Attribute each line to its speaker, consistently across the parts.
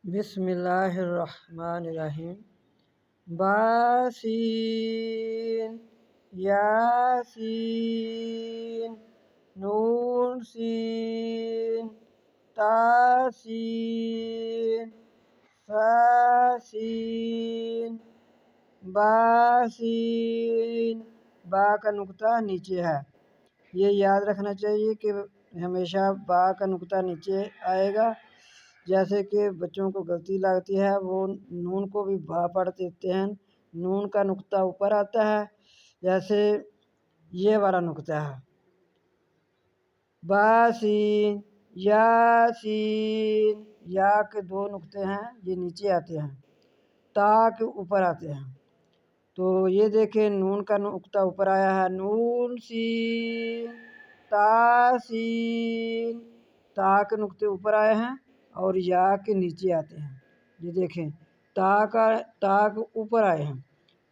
Speaker 1: بسم اللہ الرحمن الرحیم باسین یاسین نون سین تاسین ساسین باسین با کا نقطہ نیچے ہے۔ یہ یاد رکھنا چاہیے کہ ہمیشہ با کا نقطہ نیچے آئے گا۔ جیسے کہ بچوں کو غلطی لگتی ہے، وہ نون کو بھی با پڑھ دیتے ہیں، نون کا نقطہ اوپر آتا ہے، جیسے یہ والا نقطہ ہے باسین یاسین، یا کے دو نقطے ہیں، یہ نیچے آتے ہیں، تا کے اوپر آتے ہیں۔ تو یہ دیکھیں نون کا نقطہ اوپر آیا ہے، نون سین تاسین، تا کے نقطے اوپر آئے ہیں اور یا کے نیچے آتے ہیں۔ یہ دیکھیں تا کے اوپر آئے ہیں،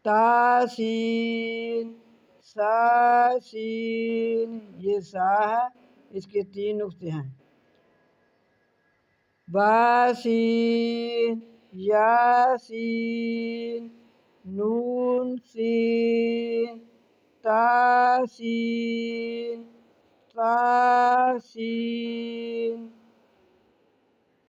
Speaker 1: تاسین ساسین، یہ سا ہے، اس کے 3 نقطے ہیں، باسین یاسین نون سین تاسین ساسین